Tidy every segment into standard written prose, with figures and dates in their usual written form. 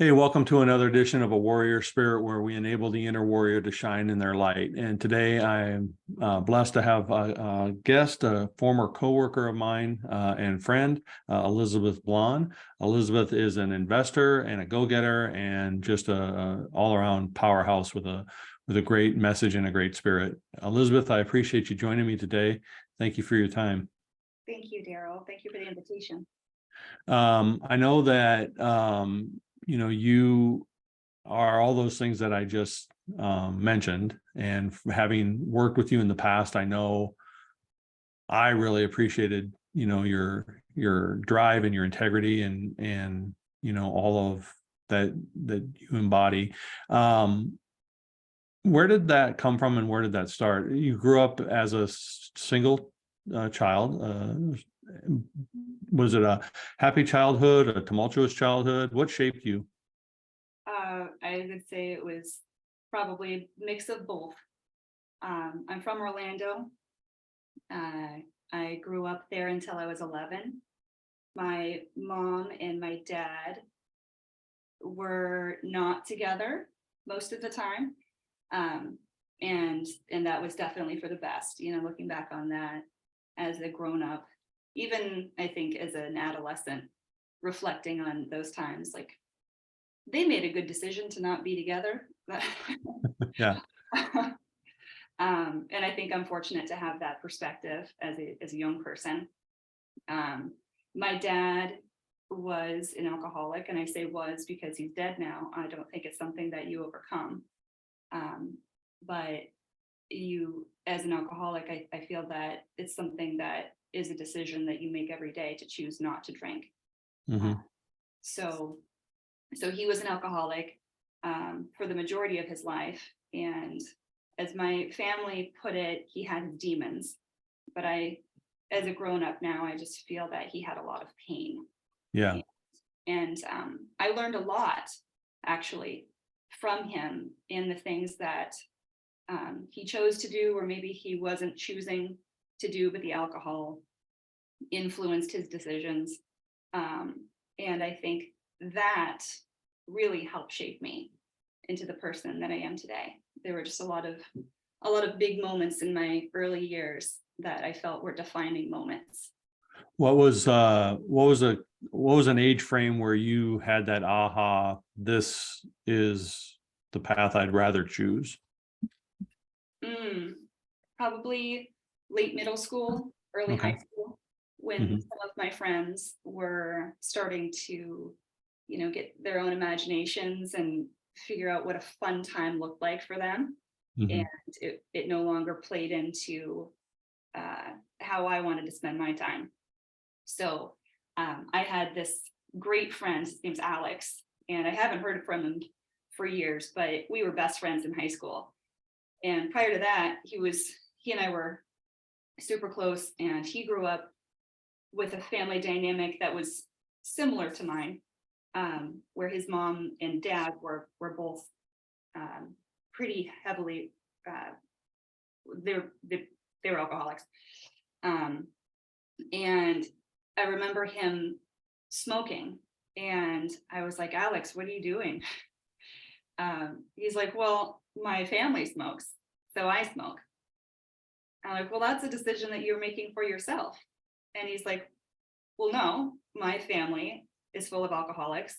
Hey, welcome to another edition of A Warrior Spirit, where we enable the inner warrior to shine in their light. And today I'm blessed to have a guest, a former coworker of mine and friend, Elizabeth Blann. Elizabeth is an investor and a go-getter, and just a all-around powerhouse with a great message and a great spirit. Elizabeth, I appreciate you joining me today. Thank you for your time. Thank you, Daryl. Thank you for the invitation. I know that you are all those things that I just mentioned, and having worked with you in the past, I know I really appreciated your drive and your integrity and all of that you embody. Where did that come from, and where did that start? You grew up as a single child. Was it a happy childhood, a tumultuous childhood? What shaped you? I would say it was probably a mix of both. I'm from Orlando. I grew up there until I was 11. My mom and my dad were not together most of the time. And that was definitely for the best, looking back on that as a grown up, even I think as an adolescent, reflecting on those times, like they made a good decision to not be together. Yeah. And I think I'm fortunate to have that perspective as a young person. My dad was an alcoholic, and I say was because he's dead now. I don't think it's something that you overcome. But you, as an alcoholic, I feel that it's something that is a decision that you make every day to choose not to drink. Mm-hmm. So he was an alcoholic for the majority of his life. And as my family put it, he had his demons. But as a grown up now, I just feel that he had a lot of pain. Yeah. And I learned a lot, actually, from him in the things that he chose to do, or maybe he wasn't choosing to do, but the alcohol influenced his decisions. And I think that really helped shape me into the person that I am today. There were just a lot of big moments in my early years that I felt were defining moments. What was an age frame where you had that aha, this is the path I'd rather choose? Probably late middle school, early high Okay. school, when Mm-hmm. some of my friends were starting to, get their own imaginations and figure out what a fun time looked like for them. Mm-hmm. And it no longer played into how I wanted to spend my time. So I had this great friend, his name's Alex, and I haven't heard from him for years, but we were best friends in high school. And prior to that, he and I were super close, and he grew up with a family dynamic that was similar to mine, where his mom and dad were both pretty heavily they were alcoholics. And I remember him smoking, and I was like, Alex, what are you doing? He's like, well, my family smokes, so I smoke. I'm like, well, that's a decision that you're making for yourself. And he's like, well, no, my family is full of alcoholics,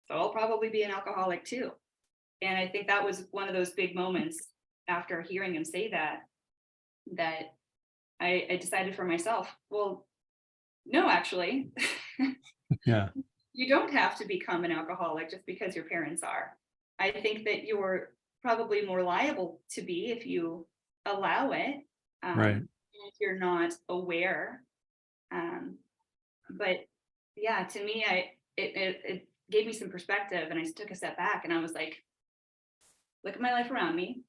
so I'll probably be an alcoholic too. And I think that was one of those big moments after hearing him say that I decided for myself, well, no, actually, Yeah. you don't have to become an alcoholic just because your parents are. I think that you're probably more liable to be if you allow it, Right. if you're not aware. But yeah, to me, it gave me some perspective, and I took a step back, and I was like, look at my life around me.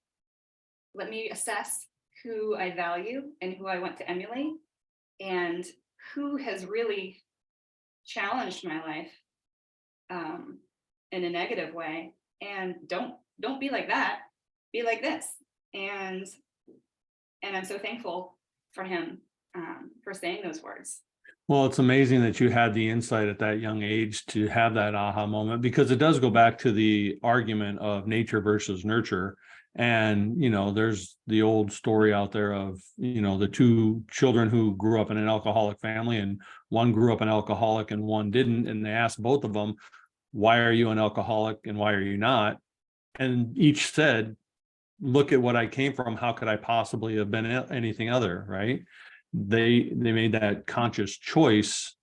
Let me assess who I value and who I want to emulate, and who has really challenged my life in a negative way. And don't be like that. Be like this. And I'm so thankful for him for saying those words. Well, it's amazing that you had the insight at that young age to have that aha moment, because it does go back to the argument of nature versus nurture. And, there's the old story out there of, the two children who grew up in an alcoholic family, and one grew up an alcoholic and one didn't. And they asked both of them, why are you an alcoholic and why are you not? And each said, look at what I came from. How could I possibly have been anything other? Right. They made that conscious choice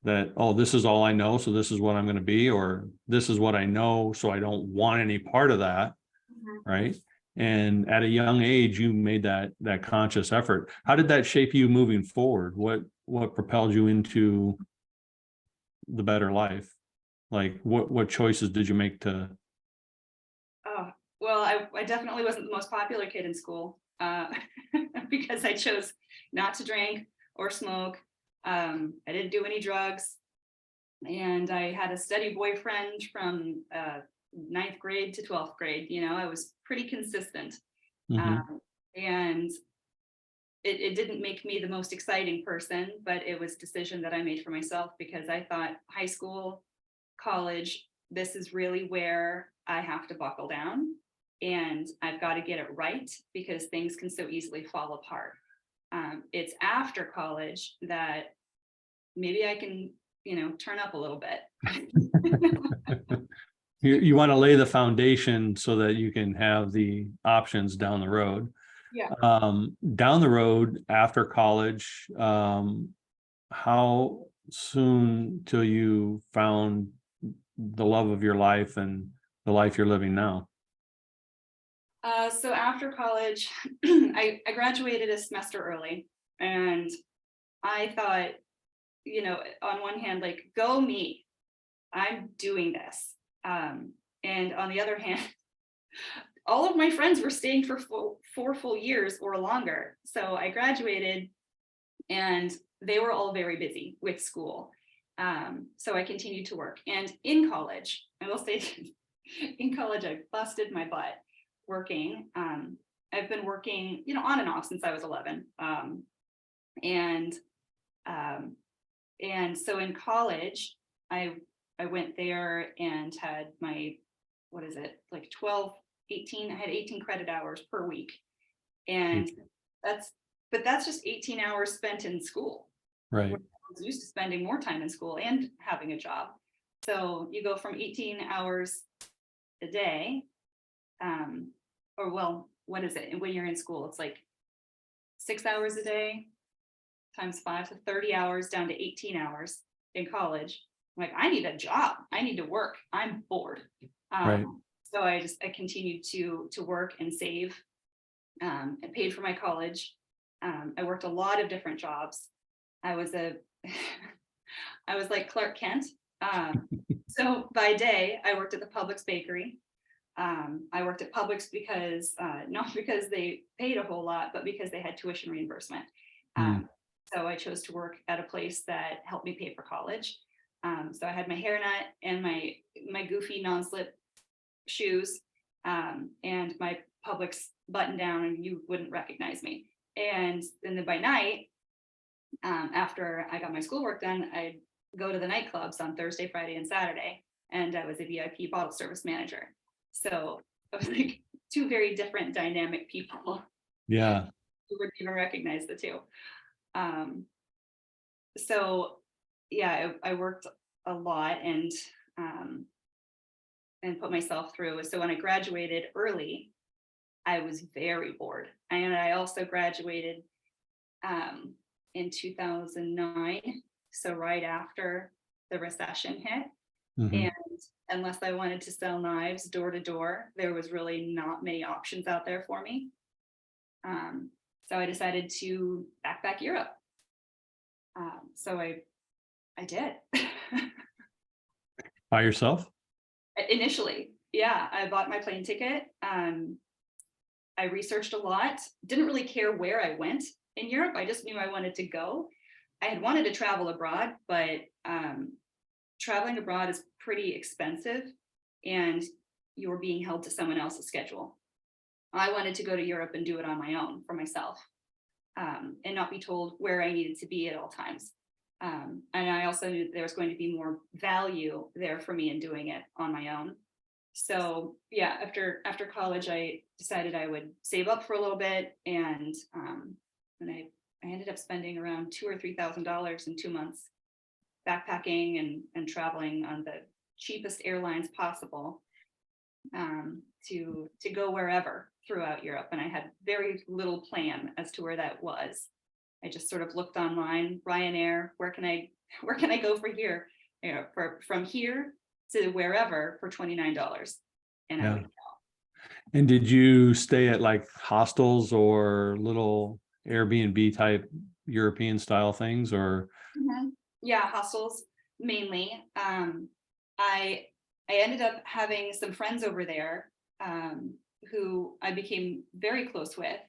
that, oh, this is all I know, so this is what I'm going to be, or this is what I know, so I don't want any part of that. Mhm. Right. And at a young age, you made that conscious effort. How did that shape you moving forward? What propelled you into the better life? Like what choices did you make to? Oh, well, I definitely wasn't the most popular kid in school, because I chose not to drink or smoke. I didn't do any drugs, and I had a steady boyfriend from ninth grade to 12th grade. I was pretty consistent, Mhm. and it didn't make me the most exciting person, but it was a decision that I made for myself, because I thought high school, college, this is really where I have to buckle down, and I've got to get it right, because things can so easily fall apart. It's after college that maybe I can, turn up a little bit. You want to lay the foundation so that you can have the options down the road. Yeah. Down the road after college, how soon till you found the love of your life and the life you're living now? So after college, I graduated a semester early, and I thought, on one hand, like, go me, I'm doing this. And on the other hand, all of my friends were staying for 4 full years or longer. So I graduated, and they were all very busy with school. So I continued to work. And in college, I will say, in college, I busted my butt working. I've been working, on and off since I was 11. And um, and so in college, I went there and had my, what is it, like 12, 18, I had 18 credit hours per week. And that's, but that's just 18 hours spent in school. Right. I was used to spending more time in school and having a job. So you go from 18 hours a day, or well, what is it? And when you're in school, it's like 6 hours a day times 5, so 30 hours down to 18 hours in college. I'm like, I need a job. I need to work. I'm bored. Right. So I continued to work and save, and paid for my college. I worked a lot of different jobs. I was I was like Clark Kent. So by day, I worked at the Publix bakery. I worked at Publix because not because they paid a whole lot, but because they had tuition reimbursement. Mm. So I chose to work at a place that helped me pay for college. So I had my hairnet and my goofy non-slip shoes, and my Publix button down, and you wouldn't recognize me. And then by night, after I got my schoolwork done, I'd go to the nightclubs on Thursday, Friday, and Saturday, and I was a VIP bottle service manager. So I was like two very different dynamic people. Yeah. You wouldn't even recognize the two. Um, so yeah, I worked a lot, and put myself through. So when I graduated early, I was very bored. And I also graduated in 2009, so right after the recession hit. Mhm. And unless I wanted to sell knives door to door, there was really not many options out there for me. So I decided to backpack Europe. So I did. By yourself? Initially, yeah, I bought my plane ticket. I researched a lot, didn't really care where I went in Europe. I just knew I wanted to go. I had wanted to travel abroad, but traveling abroad is pretty expensive, and you're being held to someone else's schedule. I wanted to go to Europe and do it on my own for myself, and not be told where I needed to be at all times. And I also knew there was going to be more value there for me in doing it on my own. So yeah, after college, I decided I would save up for a little bit, and I ended up spending around $2,000 or $3,000 in 2 months backpacking and traveling on the cheapest airlines possible, to go wherever throughout Europe. And I had very little plan as to where that was. I just sort of looked online, Ryanair, where can I go for here? You know, from here to wherever for $29. And I Yeah. would, And did you stay at like hostels or little Airbnb type European style things or? Mhm. Yeah, hostels mainly. I I ended up having some friends over there, who I became very close with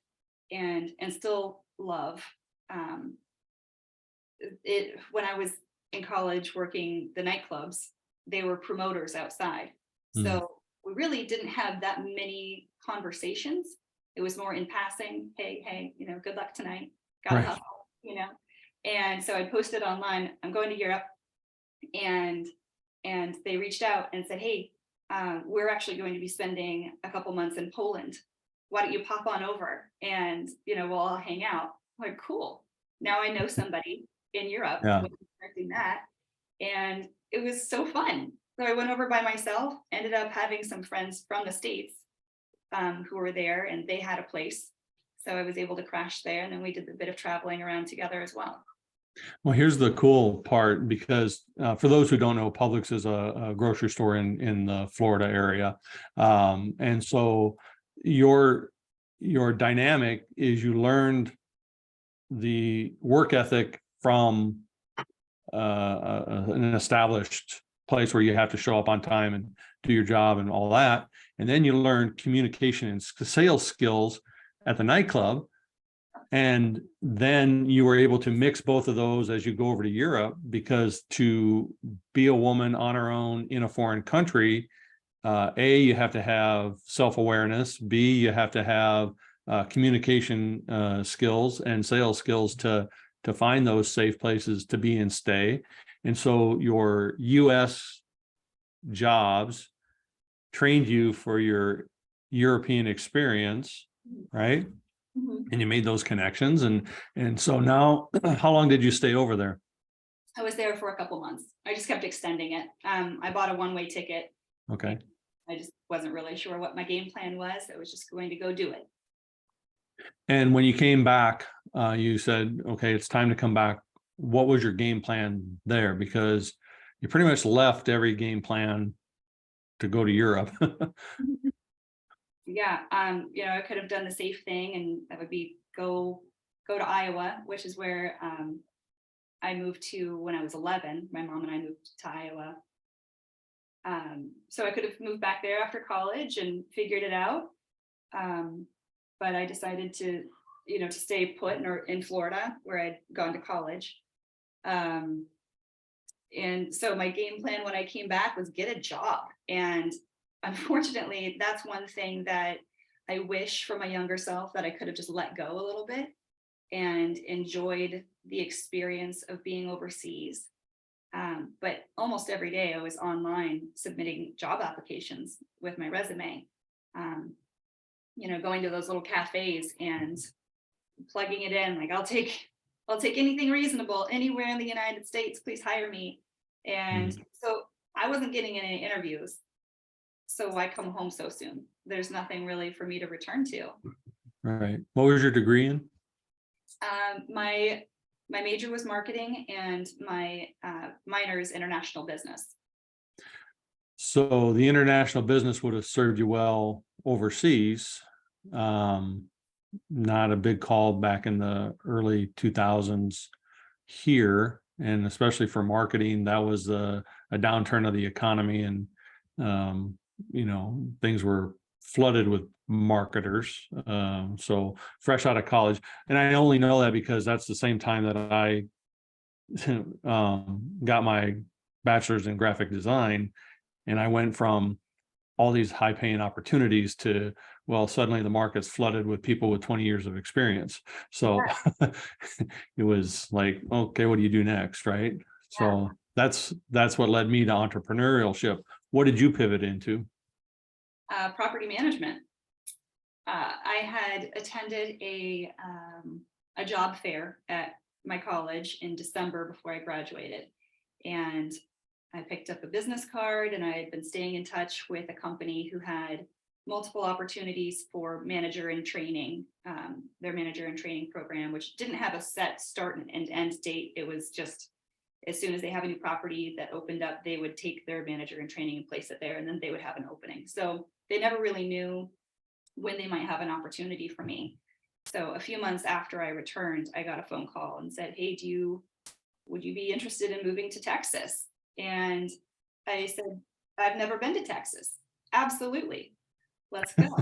and still love. Um, it when I was in college working the nightclubs, they were promoters outside. Hmm, So we really didn't have that many conversations. It was more in passing, hey, good luck tonight. Gotta right. hustle. And so I posted online, I'm going to Europe, and they reached out and said, hey, we're actually going to be spending a couple months in Poland. Why don't you pop on over and we'll all hang out. I'm like, cool. Now I know somebody in Europe. Yeah. Wasn't expecting that. And it was so fun. So I went over by myself, ended up having some friends from the States, who were there, and they had a place. So I was able to crash there. And then we did a bit of traveling around together as well. Well, here's the cool part because for those who don't know, Publix is a grocery store in the Florida area, and so your your dynamic is you learned the work ethic from an established place where you have to show up on time and do your job and all that, and then you learn communication and sales skills at the nightclub, and then you were able to mix both of those as you go over to Europe, because to be a woman on her own in a foreign country, A, you have to have self-awareness, B, you have to have communication skills and sales skills to find those safe places to be and stay. And so your US jobs trained you for your European experience, right? Mhm. And you made those connections, and so now how long did you stay over there? I was there for a couple months. I just kept extending it. I bought a one-way ticket. Okay. I just wasn't really sure what my game plan was. I was just going to go do it. And when you came back, you said, okay, it's time to come back. What was your game plan there? Because you pretty much left every game plan to go to Europe. Yeah, I could have done the safe thing, and that would be go to Iowa, which is where I moved to when I was 11. My mom and I moved to Iowa. So I could have moved back there after college and figured it out. But I decided to stay put in Florida where I'd gone to college. Um, and so my game plan when I came back was get a job. And unfortunately, that's one thing that I wish for my younger self, that I could have just let go a little bit and enjoyed the experience of being overseas. But almost every day I was online submitting job applications with my resume, going to those little cafes and plugging it in, like, I'll take anything reasonable anywhere in the United States, please hire me. And Mm, so I wasn't getting any interviews. So why come home so soon? There's nothing really for me to return to. right. What was your degree in? My major was marketing, and my minor is international business. So the international business would have served you well overseas. Um, Not a big call back in the early 2000s here, and especially for marketing, that was a downturn of the economy, and things were flooded with marketers. So fresh out of college, and I only know that because that's the same time that I got my bachelor's in graphic design, and I went from all these high paying opportunities to, well, suddenly the market's flooded with people with 20 years of experience. So it was like, okay, what do you do next? Right. So that's what led me to entrepreneurship. What did you pivot into? Property management. I had attended a job fair at my college in December before I graduated. And I picked up a business card, and I had been staying in touch with a company who had multiple opportunities for manager in training, their manager in training program, which didn't have a set start and end date. It was just as soon as they have a new property that opened up, they would take their manager in training and place it there, and then they would have an opening. So they never really knew when they might have an opportunity for me. So a few months after I returned, I got a phone call and said, hey, would you be interested in moving to Texas? And I said, I've never been to Texas. Absolutely. Let's go.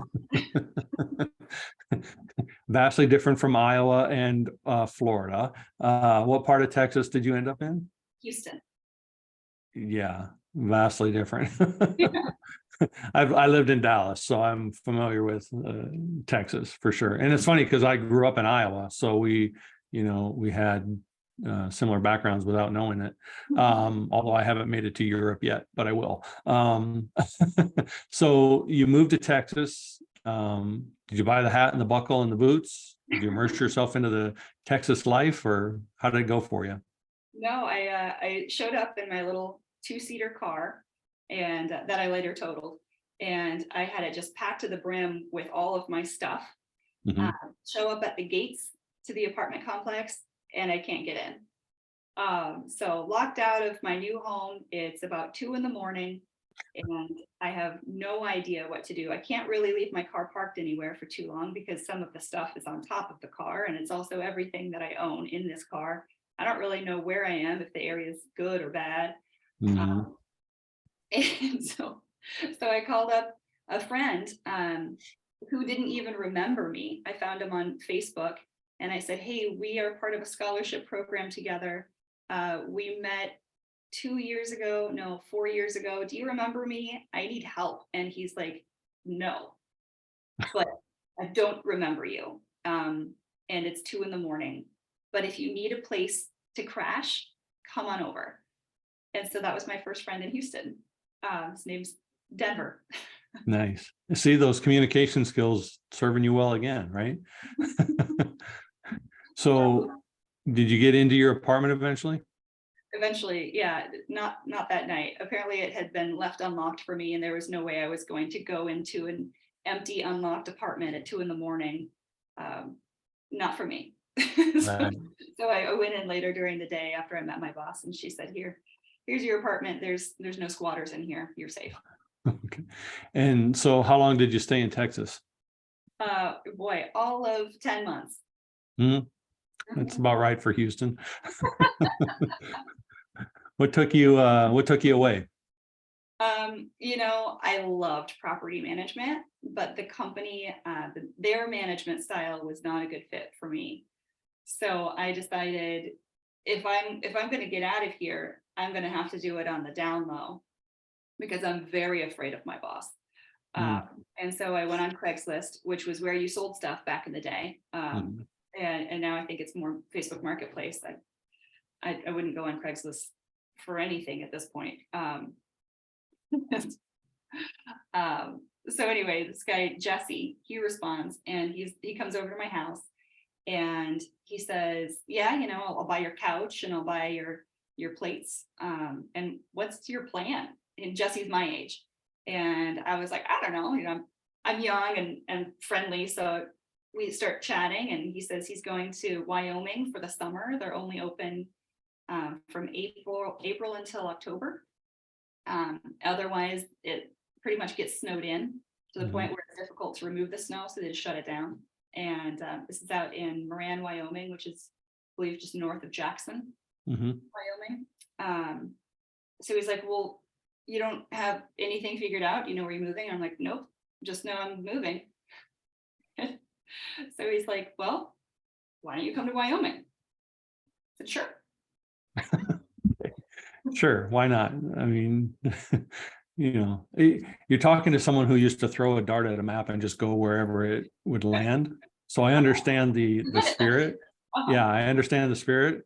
Vastly different from Iowa and Florida. What part of Texas did you end up in? Houston. Yeah, vastly different. I lived in Dallas, so I'm familiar with Texas for sure. And it's funny because I grew up in Iowa, so we had similar backgrounds without knowing it. Although I haven't made it to Europe yet, but I will. So you moved to Texas. Did you buy the hat and the buckle and the boots? Did you immerse yourself into the Texas life, or how did it go for you? No, I showed up in my little 2-seater car, and that I later totaled. And I had it just packed to the brim with all of my stuff. Mm-hmm. Show up at the gates to the apartment complex, and I can't get in. So locked out of my new home. It's about 2 a.m, and I have no idea what to do. I can't really leave my car parked anywhere for too long because some of the stuff is on top of the car, and it's also everything that I own in this car. I don't really know where I am, if the area is good or bad. Mm-hmm. And so I called up a friend who didn't even remember me. I found him on Facebook, and I said, hey, we are part of a scholarship program together. We met 4 years ago. Do you remember me? I need help. And he's like, no, but I don't remember you. And it's 2 a.m. But if you need a place to crash, come on over. And so that was my first friend in Houston. His name's Denver. Nice. See, those communication skills serving you well again, right? So did you get into your apartment eventually? Eventually, yeah, not that night. Apparently it had been left unlocked for me, and there was no way I was going to go into an empty, unlocked apartment at 2 a.m. Not for me. Right. So I went in later during the day after I met my boss, and she said, here's your apartment. There's no squatters in here. You're safe. Okay. And so how long did you stay in Texas? Boy, all of 10 months. That's about right for Houston. What took you away? I loved property management, but the company, their management style was not a good fit for me. So I decided if I'm going to get out of here, I'm going to have to do it on the down low, because I'm very afraid of my boss. And so I went on Craigslist, which was where you sold stuff back in the day. And now I think it's more Facebook Marketplace. I wouldn't go on Craigslist for anything at this point. So anyway, this guy, Jesse, he responds, and he comes over to my house, and he says, yeah, I'll buy your couch, and I'll buy your plates. And what's your plan? And Jesse's my age. And I was like, I don't know, I'm young and friendly. So we start chatting, and he says he's going to Wyoming for the summer. They're only open from April until October. Otherwise, it pretty much gets snowed in to the point where it's difficult to remove the snow, so they just shut it down. And this is out in Moran, Wyoming, which is, I believe, just north of Jackson, Wyoming. So he's like, well, you don't have anything figured out? You know where you're moving? And I'm like, nope, just know I'm moving. So he's like, well, why don't you come to Wyoming? I said, sure. Sure, why not? I mean, you're talking to someone who used to throw a dart at a map and just go wherever it would land. So I understand the spirit. Uh-huh. Yeah, I understand the spirit,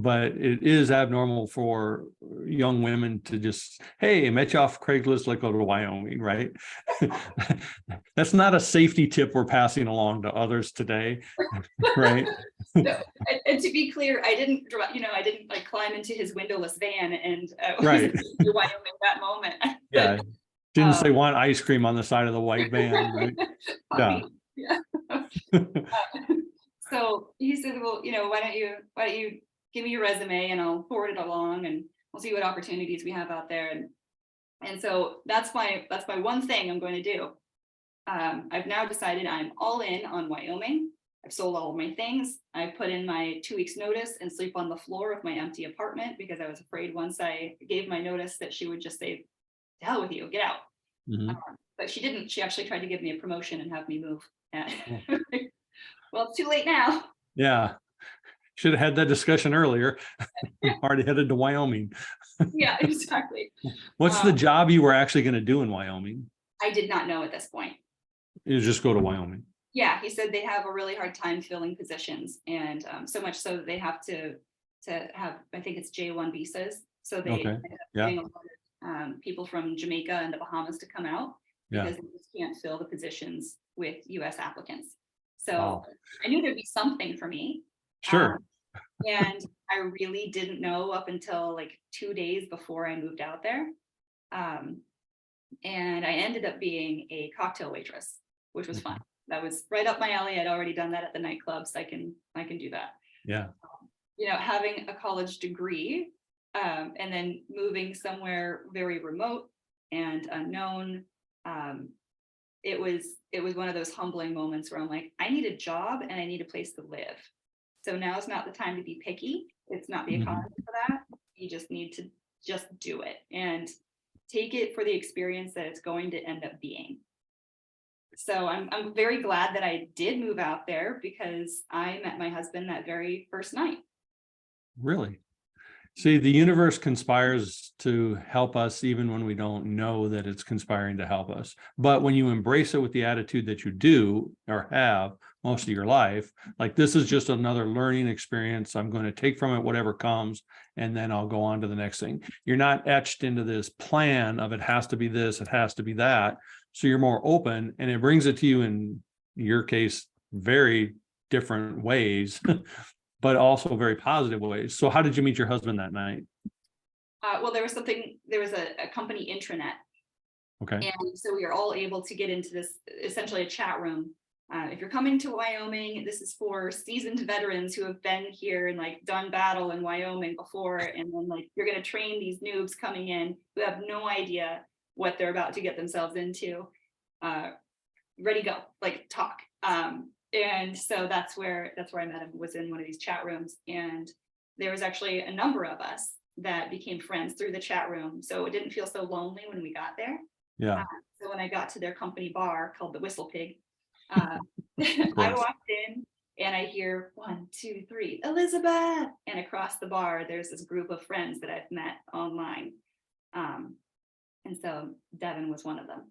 but it is abnormal for young women to just, hey, met you off Craigslist, let's go to Wyoming, right? That's not a safety tip we're passing along to others today, right? No, and to be clear, I didn't, I didn't like climb into his windowless van and was Right. in Wyoming that moment. Yeah. But Didn't say want ice cream on the side of the white van, right? Yeah. puppy, yeah. So he said, well, why don't you give me your resume and I'll forward it along and we'll see what opportunities we have out there. And so that's my one thing I'm going to do. I've now decided I'm all in on Wyoming. I've sold all of my things. I put in my 2 weeks notice and sleep on the floor of my empty apartment because I was afraid once I gave my notice that she would just say, to hell with you, get out. Mhm. But she didn't. She actually tried to give me a promotion and have me move. Oh. Well, it's too late now. Yeah. Should have had that discussion earlier. Already headed to Wyoming. Yeah, exactly. What's the job you were actually going to do in Wyoming? I did not know at this point. You just go to Wyoming. Yeah, he said they have a really hard time filling positions, and so much so that they have to have, I think it's J1 visas. So they Okay. end up Yeah. getting a lot of people from Jamaica and the Bahamas to come out Yeah. because they just can't fill the positions with US applicants. So Wow. I knew there'd be something for me. Sure. And I really didn't know up until like 2 days before I moved out there. And I ended up being a cocktail waitress, which was fun. That was right up my alley. I'd already done that at the nightclubs. I can do that. Yeah. Having a college degree, and then moving somewhere very remote and unknown. It was one of those humbling moments where I'm like, I need a job and I need a place to live. So now's not the time to be picky. It's not the economy for that. You just need to just do it and take it for the experience that it's going to end up being. So I'm very glad that I did move out there because I met my husband that very first night. Really? See, the universe conspires to help us even when we don't know that it's conspiring to help us. But when you embrace it with the attitude that you do or have most of your life, like this is just another learning experience. I'm going to take from it whatever comes, and then I'll go on to the next thing. You're not etched into this plan of it has to be this, it has to be that. So you're more open, and it brings it to you in your case, very different ways. But also very positive ways. So how did you meet your husband that night? Well, there was a company intranet. Okay. And so we are all able to get into this, essentially a chat room. If you're coming to Wyoming, this is for seasoned veterans who have been here and like done battle in Wyoming before. And then like, you're going to train these noobs coming in who have no idea what they're about to get themselves into. Ready, go, like talk. And so that's where I met him, was in one of these chat rooms. And there was actually a number of us that became friends through the chat room. So it didn't feel so lonely when we got there. Yeah. So when I got to their company bar called the Whistle Pig, I walked in and I hear 1, 2, 3, Elizabeth. And across the bar, there's this group of friends that I've met online. And so Devin was one of them.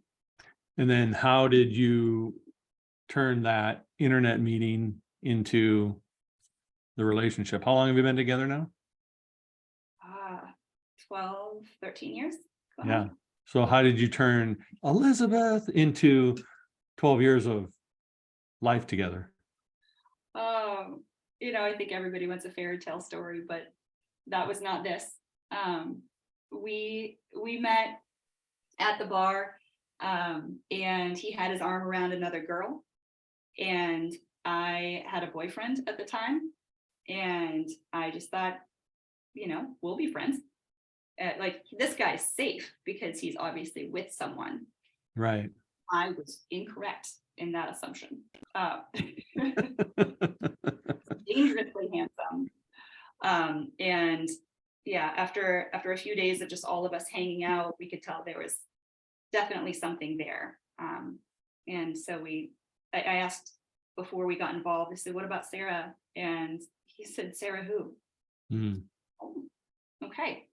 And then how did you turn that internet meeting into the relationship? How long have you been together now? 12, 13 years. Yeah. So how did you turn Elizabeth into 12 years of life together? I think everybody wants a fairy tale story, but that was not this. We met at the bar, and he had his arm around another girl, and I had a boyfriend at the time, and I just thought, we'll be friends. Like, this guy's safe because he's obviously with someone. Right. I was incorrect in that assumption. Dangerously handsome. And yeah, after a few days of just all of us hanging out, we could tell there was definitely something there. And so I asked before we got involved, I said, what about Sarah? And he said, Sarah who? Oh, Okay.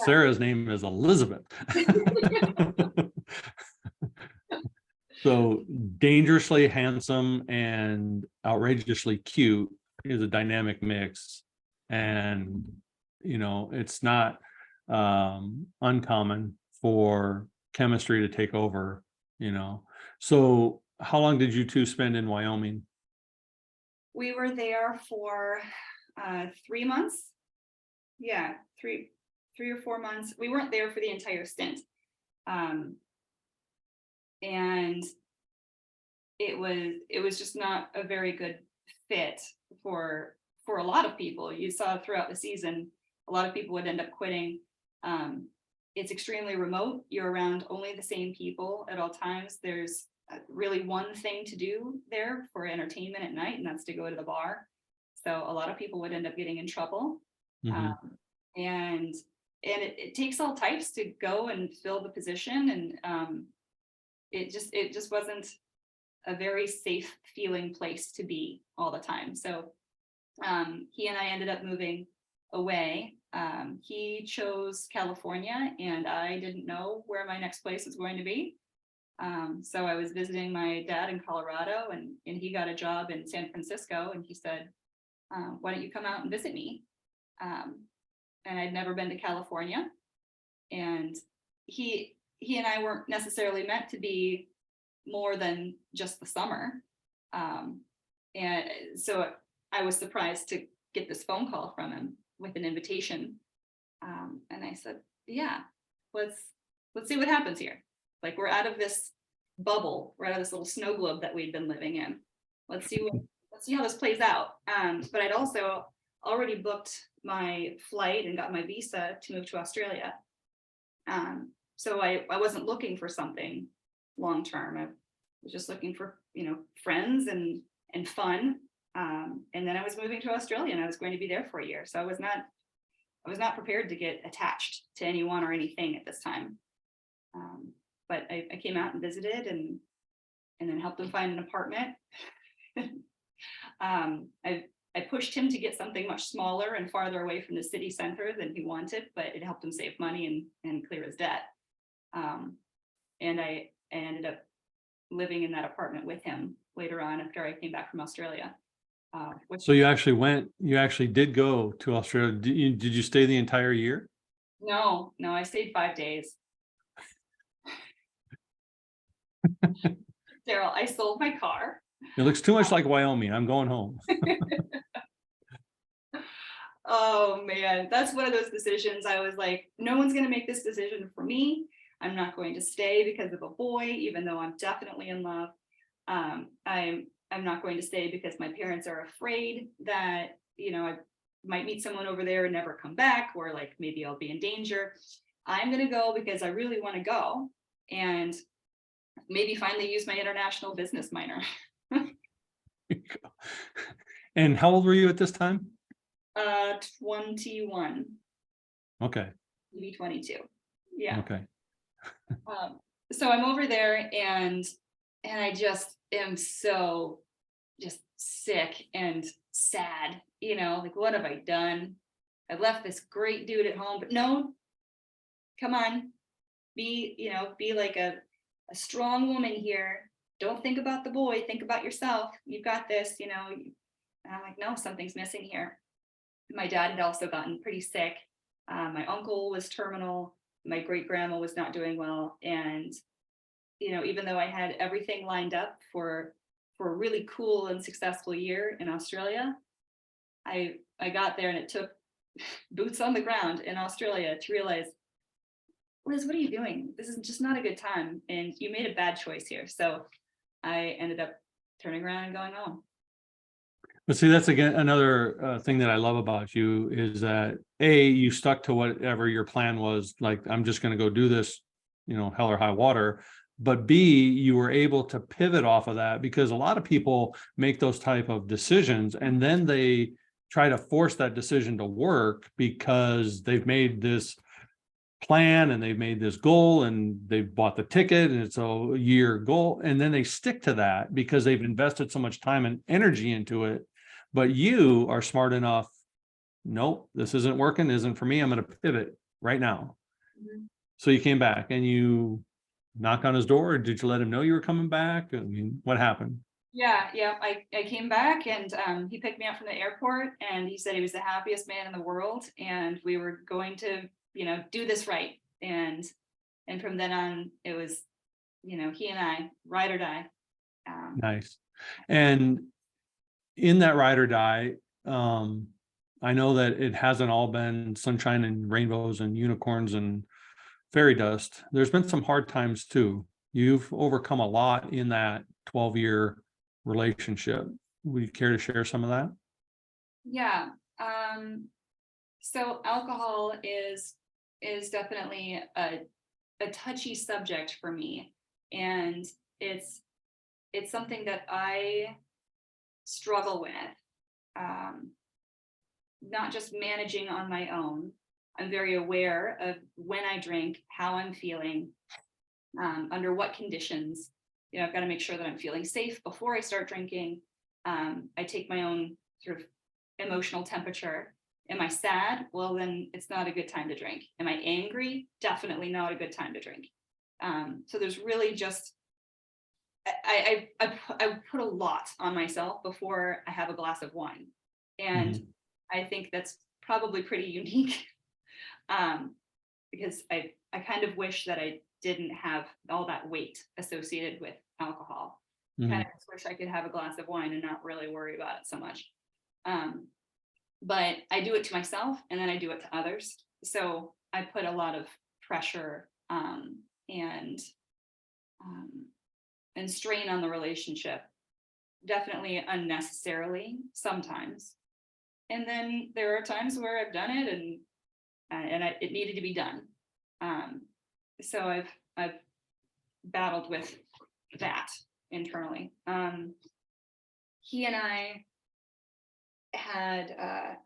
Sarah's name is Elizabeth. So dangerously handsome and outrageously cute is a dynamic mix. And, it's not uncommon for chemistry to take over, So how long did you two spend in Wyoming? We were there for 3 months. Yeah, three or 4 months. We weren't there for the entire stint. Um, and it was just not a very good fit for a lot of people. You saw throughout the season, a lot of people would end up quitting. It's extremely remote. You're around only the same people at all times. There's really one thing to do there for entertainment at night, and that's to go to the bar. So a lot of people would end up getting in trouble. Mhm. And it takes all types to go and fill the position, and it just wasn't a very safe feeling place to be all the time. So he and I ended up moving away. He chose California, and I didn't know where my next place was going to be. So I was visiting my dad in Colorado, and he got a job in San Francisco, and he said, why don't you come out and visit me? And I'd never been to California, and he and I weren't necessarily meant to be more than just the summer. And so I was surprised to get this phone call from him with an invitation. And I said, yeah, let's see what happens here. Like, we're out of this bubble, we're out of this little snow globe that we'd been living in. Let's see how this plays out. But I'd also already booked my flight and got my visa to move to Australia. So I wasn't looking for something long term. I was just looking for, friends and fun. And then I was moving to Australia, and I was going to be there for a year. So I was not prepared to get attached to anyone or anything at this time. But I came out and visited, and then helped him find an apartment. I pushed him to get something much smaller and farther away from the city center than he wanted, but it helped him save money and clear his debt. And I ended up living in that apartment with him later on after I came back from Australia. So you actually did go to Australia. Did you stay the entire year? No, I stayed 5 days. Daryl, I sold my car. It looks too much like Wyoming. I'm going home. Oh man, that's one of those decisions. I was like, no one's going to make this decision for me. I'm not going to stay because of a boy, even though I'm definitely in love. I'm not going to stay because my parents are afraid that, I might meet someone over there and never come back, or like maybe I'll be in danger. I'm going to go because I really want to go, and maybe finally use my international business minor. And how old were you at this time? 21. Okay. Maybe 22. Yeah. Okay. So I'm over there, and I just am so just sick and sad, like, what have I done? I left this great dude at home, but no, come on, be like a strong woman here. Don't think about the boy, think about yourself. You've got this, And I'm like, no, something's missing here. My dad had also gotten pretty sick. My uncle was terminal. My great grandma was not doing well. And, even though I had everything lined up for a really cool and successful year in Australia, I got there, and it took boots on the ground in Australia to realize, Liz, what are you doing? This is just not a good time. And you made a bad choice here. So I ended up turning around and going home. But see, that's again another thing that I love about you is that you stuck to whatever your plan was. Like, I'm just going to go do this, hell or high water. But B, you were able to pivot off of that, because a lot of people make those type of decisions and then they try to force that decision to work because they've made this plan and they've made this goal and they've bought the ticket and it's a year goal, and then they stick to that because they've invested so much time and energy into it. But you are smart enough nope, this isn't working, isn't for me. I'm going to pivot right now. Mhm. So you came back and you knocked on his door, or did you let him know you were coming back? I mean, what happened? Yeah. I came back, and he picked me up from the airport, and he said he was the happiest man in the world, and we were going to, do this right. And from then on, it was, he and I, ride or die. Nice. And in that ride or die, I know that it hasn't all been sunshine and rainbows and unicorns and fairy dust. There's been some hard times too. You've overcome a lot in that 12-year relationship. Would you care to share some of that? Yeah. So alcohol is definitely a touchy subject for me, and it's something that I struggle with. Um, Not just managing on my own. I'm very aware of when I drink, how I'm feeling, under what conditions. I've got to make sure that I'm feeling safe before I start drinking. I take my own sort of emotional temperature. Am I sad? Well, then it's not a good time to drink. Am I angry? Definitely not a good time to drink. So there's really just, I put a lot on myself before I have a glass of wine. And Mhm. I think that's probably pretty unique, because I kind of wish that I didn't have all that weight associated with alcohol. Kind Mhm. of wish I could have a glass of wine and not really worry about it so much. Um, but I do it to myself, and then I do it to others. So I put a lot of pressure, and um, and strain on the relationship, definitely unnecessarily sometimes. And then there are times where I've done it, and it needed to be done. Um, so I've battled with that internally. He and I had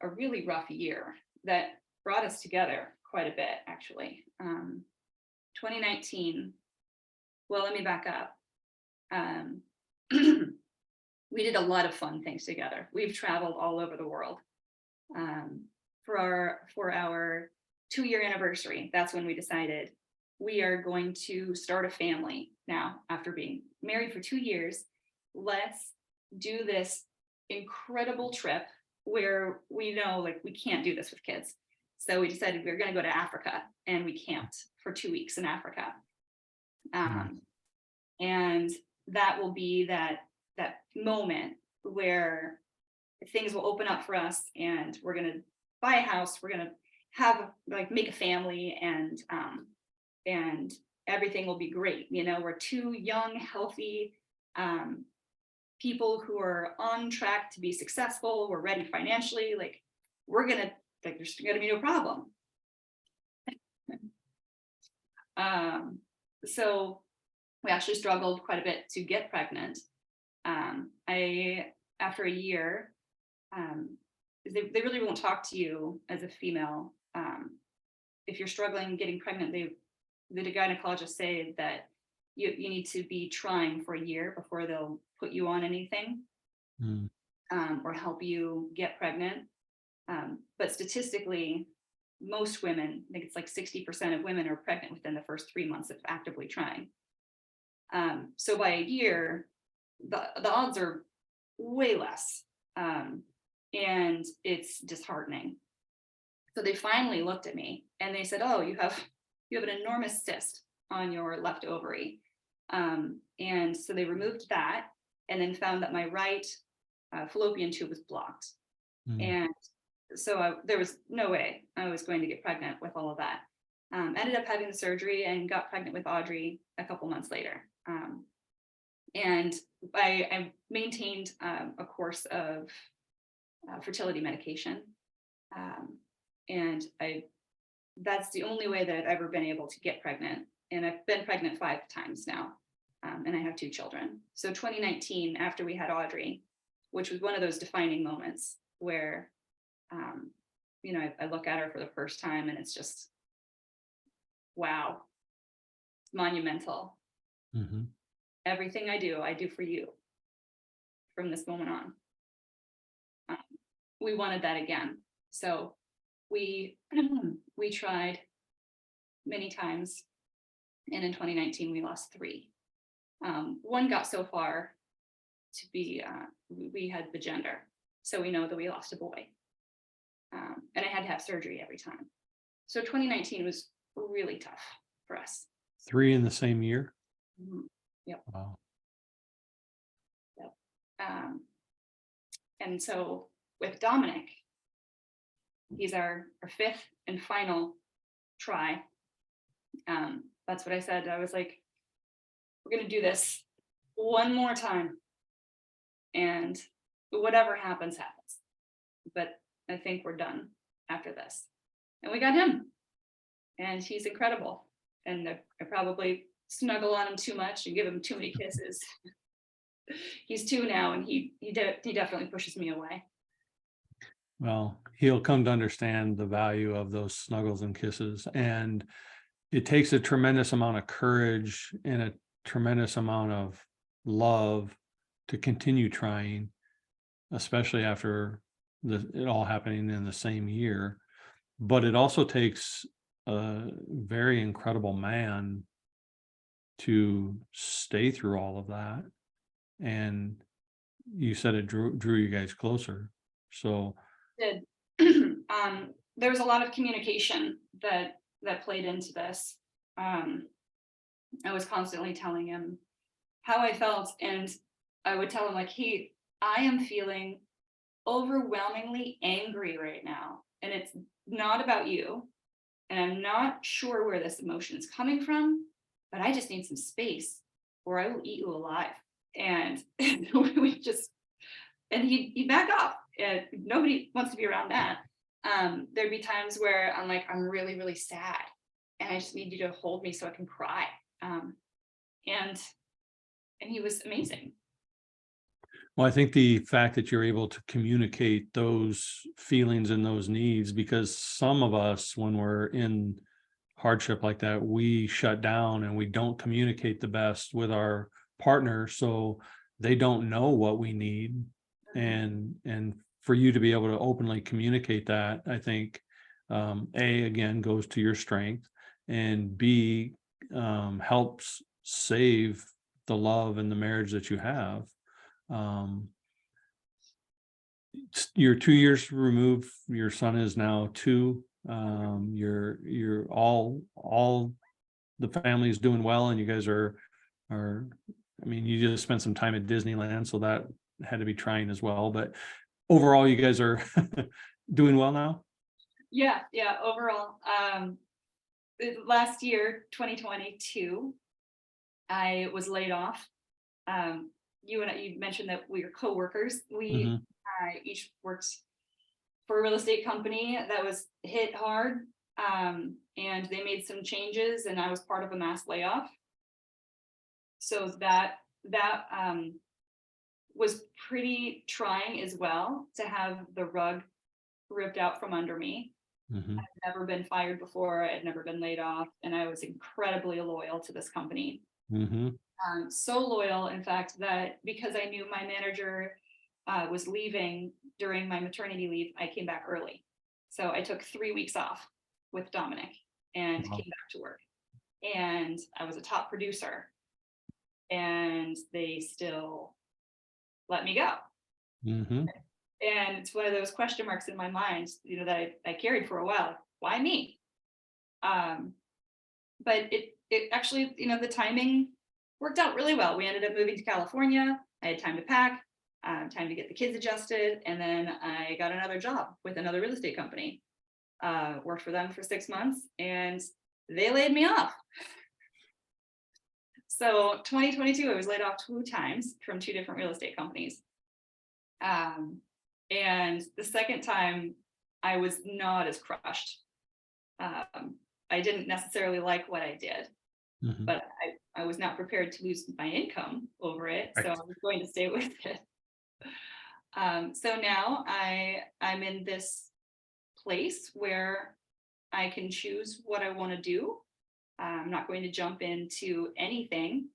a really rough year that brought us together quite a bit, actually. 2019. Well, let me back up. Um, we did a lot of fun things together. We've traveled all over the world. Um, for our 2-year anniversary, that's when we decided we are going to start a family now. After being married for 2 years, let's do this incredible trip where we know, like, we can't do this with kids. So we decided we were going to go to Africa, and we camped for 2 weeks in Africa. Nice. Um, and that will be that moment where things will open up for us, and we're going to buy a house, we're going to have, like, make a family, and everything will be great. We're two young, healthy, people who are on track to be successful. We're ready financially. Like, we're gonna, like, there's gonna be no problem. So we actually struggled quite a bit to get pregnant. I After a year, they really won't talk to you as a female. If you're struggling getting pregnant, the gynecologists say that you need to be trying for a year before they'll put you on anything, Mm. or help you get pregnant. But statistically, most women, I think it's like 60% of women are pregnant within the first 3 months of actively trying. So by a year, the odds are way less. And it's disheartening. So they finally looked at me and they said, "Oh, you have an enormous cyst on your left ovary." And so they removed that, and then found that my right fallopian tube was blocked. Mm. And so there was no way I was going to get pregnant with all of that. Ended up having the surgery and got pregnant with Audrey a couple months later. And I maintained a course of fertility medication. And that's the only way that I've ever been able to get pregnant. And I've been pregnant 5 times now. And I have 2 children. So 2019, after we had Audrey, which was one of those defining moments where, I look at her for the first time, and it's just, wow, it's monumental. Mhm. Everything I do for you from this moment on. Um, we wanted that again. So we we tried many times, and in 2019 we lost 3. One got so far to be we had the gender, so we know that we lost a boy, and I had to have surgery every time. So 2019 was really tough for us. 3 in the same year? Mhm. Yep. Wow. Yep. And so with Dominic, he's our 5th and final try. That's what I said. I was like, we're gonna do this one more time, and whatever happens, happens. But I think we're done after this. And we got him, and he's incredible. And I probably snuggle on him too much and give him too many kisses. He's 2 now, and he definitely pushes me away. Well, he'll come to understand the value of those snuggles and kisses. And it takes a tremendous amount of courage and a tremendous amount of love to continue trying, especially after it all happening in the same year. But it also takes a very incredible man to stay through all of that. And you said it drew you guys closer. So Did there was a lot of communication that played into this. I was constantly telling him how I felt, and I would tell him like, "Hey, I am feeling overwhelmingly angry right now, and it's not about you, and I'm not sure where this emotion is coming from, but I just need some space, or I will eat you alive." And we just, and he'd back off. And nobody wants to be around that. There'd be times where I'm like, I'm really, really sad, and I just need you to hold me so I can cry. And he was amazing. well, I think the fact that you're able to communicate those feelings and those needs, because some of us, when we're in hardship like that, we shut down and we don't communicate the best with our partner. So they don't know what we need. And for you to be able to openly communicate that, I think, A, again, goes to your strength, and B, helps save the love and the marriage that you have. Um, you're 2 years removed. Your son is now 2. You're all the family is doing well, and you guys are, I mean, you just spent some time at Disneyland, so that had to be trying as well. But overall, you guys are doing well now. Yeah, overall, last year, 2022, I was laid off. You mentioned that we were co-workers. We Mhm. each worked for a real estate company that was hit hard, and they made some changes, and I was part of a mass layoff. So that was pretty trying as well, to have the rug ripped out from under me. Mhm. Never been fired before. I'd never been laid off, and I was incredibly loyal to this company. Mhm. So loyal, in fact, that because I knew my manager was leaving during my maternity leave, I came back early. So I took 3 weeks off with Dominic and Wow. came back to work. And I was a top producer, and they still let me go. Mhm. And it's one of those question marks in my mind, that I carried for a while. Why me? Um, but it actually, the timing worked out really well. We ended up moving to California. I had time to pack, time to get the kids adjusted, and then I got another job with another real estate company. Worked for them for 6 months, and they laid me off. So 2022, I was laid off 2 times from 2 different real estate companies. And the second time, I was not as crushed. I didn't necessarily like what I did, Mhm. but I was not prepared to lose my income over it, so Right. I was going to stay with it. So now I'm in this place where I can choose what I want to do. I'm not going to jump into anything.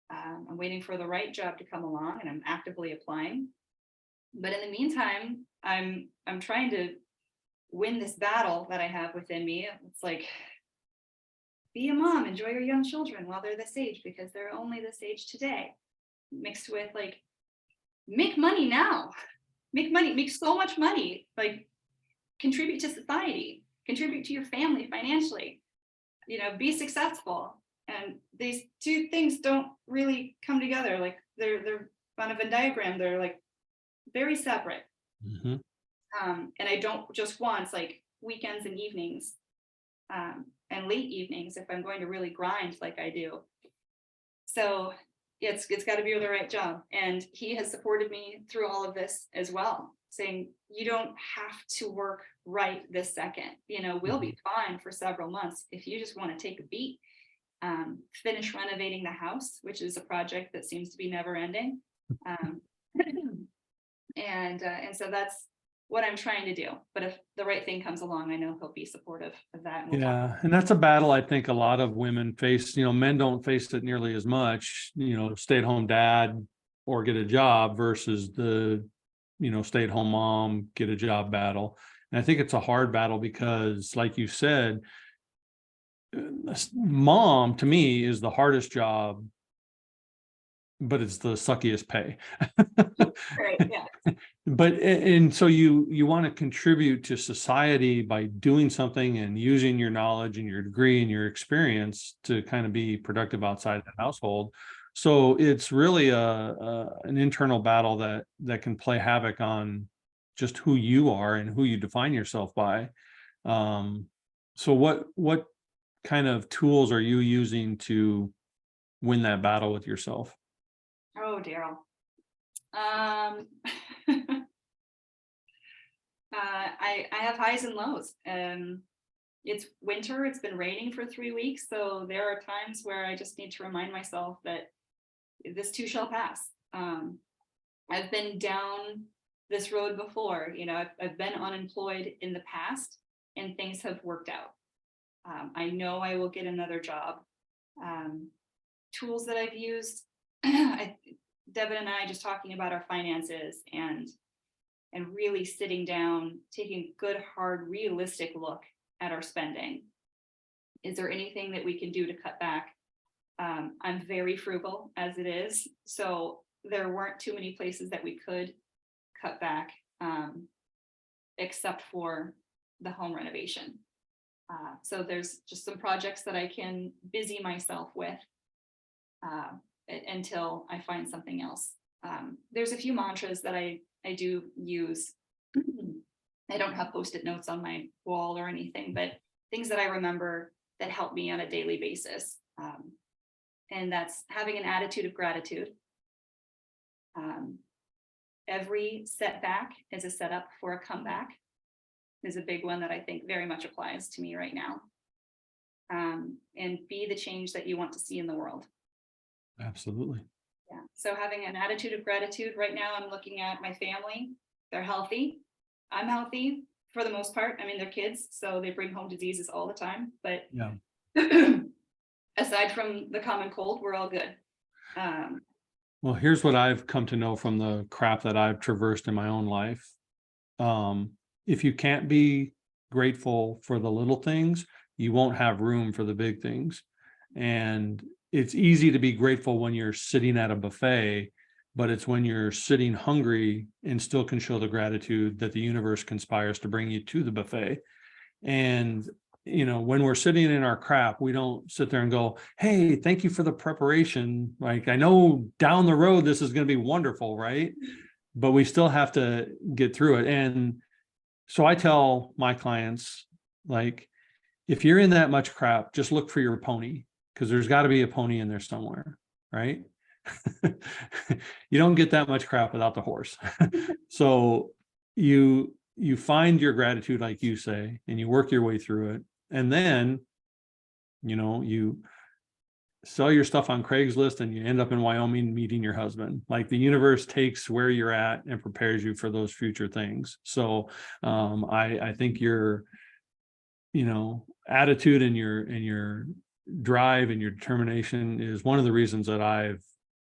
I'm waiting for the right job to come along, and I'm actively applying. But in the meantime, I'm trying to win this battle that I have within me. It's like, be a mom, enjoy your young children while they're this age, because they're only this age today. Mixed with like, make money now, make money, make so much money, like contribute to society, contribute to your family financially, be successful. And these two things don't really come together. Like they're on a Venn diagram. They're like very separate. Mhm. And I don't just want like weekends and evenings, and late evenings if I'm going to really grind like I do. So it's got to be the right job. And he has supported me through all of this as well, saying you don't have to work right this second. We'll be fine for several months if you just want to take a beat. Finish renovating the house, which is a project that seems to be never ending. And so that's what I'm trying to do. But if the right thing comes along, I know he'll be supportive of that. And we'll talk. Yeah, and that's a battle I think a lot of women face. Men don't face it nearly as much, stay-at-home dad or get a job versus the, stay-at-home mom, get a job battle. And I think it's a hard battle because, like you said, mom to me is the hardest job, but it's the suckiest pay. Right, yeah. But and so you want to contribute to society by doing something and using your knowledge and your degree and your experience to kind of be productive outside the household. So it's really an internal battle that can play havoc on just who you are and who you define yourself by. So what kind of tools are you using to win that battle with yourself? Oh, Daryl. I have highs and lows. It's winter, it's been raining for 3 weeks. So there are times where I just need to remind myself that this too shall pass. I've been down this road before. I've been unemployed in the past and things have worked out. I know I will get another job. Tools that I've used, Devin and I just talking about our finances and really sitting down, taking a good, hard, realistic look at our spending. Is there anything that we can do to cut back? I'm very frugal as it is, so there weren't too many places that we could cut back, except for the home renovation. So there's just some projects that I can busy myself with until I find something else. There's a few mantras that I do use. I don't have post-it notes on my wall or anything, but things that I remember that help me on a daily basis. And that's having an attitude of gratitude. Every setback is a setup for a comeback is a big one that I think very much applies to me right now. And be the change that you want to see in the world. Absolutely. Yeah. So having an attitude of gratitude right now, I'm looking at my family. They're healthy. I'm healthy for the most part. I mean, they're kids, so they bring home diseases all the time. But Yeah. aside from the common cold, we're all good. Well, here's what I've come to know from the crap that I've traversed in my own life. If you can't be grateful for the little things, you won't have room for the big things. And it's easy to be grateful when you're sitting at a buffet, but it's when you're sitting hungry and still can show the gratitude that the universe conspires to bring you to the buffet. And when we're sitting in our crap, we don't sit there and go, hey, thank you for the preparation. Like, I know down the road, this is going to be wonderful, right? But we still have to get through it. And so I tell my clients, like, if you're in that much crap, just look for your pony, because there's got to be a pony in there somewhere, right? You don't get that much crap without the horse. So you find your gratitude, like you say, and you work your way through it. And then, you sell your stuff on Craigslist and you end up in Wyoming meeting your husband. Like, the universe takes where you're at and prepares you for those future things. So I think your attitude and your drive and your determination is one of the reasons that I've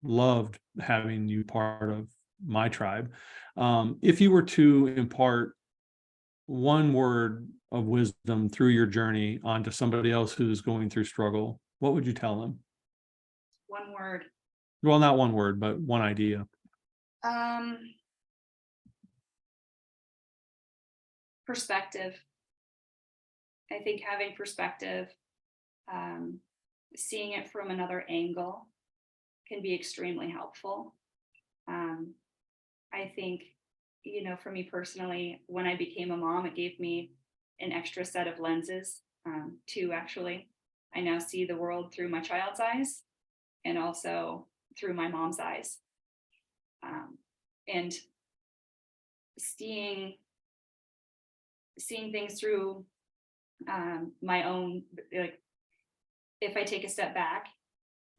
loved having you part of my tribe. If you were to impart one word of wisdom through your journey onto somebody else who's going through struggle, what would you tell them? One word. Well, not one word, but one idea. Perspective. I think having perspective, seeing it from another angle can be extremely helpful. I think, for me personally, when I became a mom, it gave me an extra set of lenses, two actually. I now see the world through my child's eyes and also through my mom's eyes. And seeing things through my own, like, if I take a step back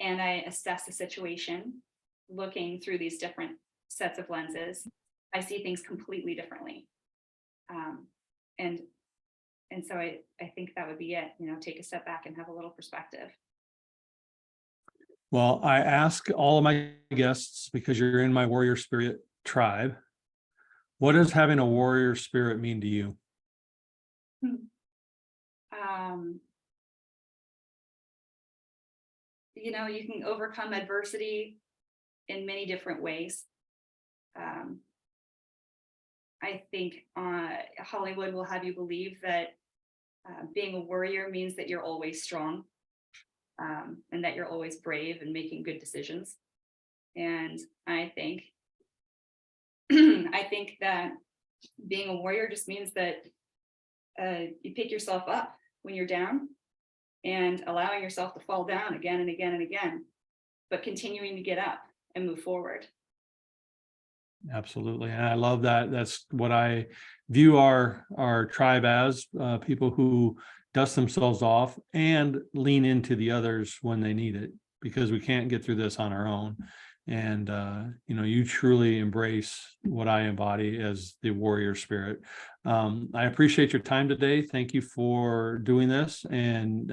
and I assess the situation, looking through these different sets of lenses, I see things completely differently. And so I think that would be it, take a step back and have a little perspective. Well, I ask all of my guests, because you're in my warrior spirit tribe, what does having a warrior spirit mean to you? You can overcome adversity in many different ways. I think Hollywood will have you believe that being a warrior means that you're always strong, and that you're always brave and making good decisions. And I think that being a warrior just means that you pick yourself up when you're down and allowing yourself to fall down again and again and again, but continuing to get up and move forward. Absolutely. And I love that. That's what I view our tribe as, people who dust themselves off and lean into the others when they need it, because we can't get through this on our own. And, you truly embrace what I embody as the warrior spirit. I appreciate your time today. Thank you for doing this, and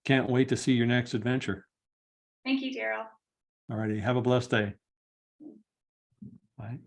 can't wait to see your next adventure. Thank you, Daryl. All righty. Have a blessed day. Bye.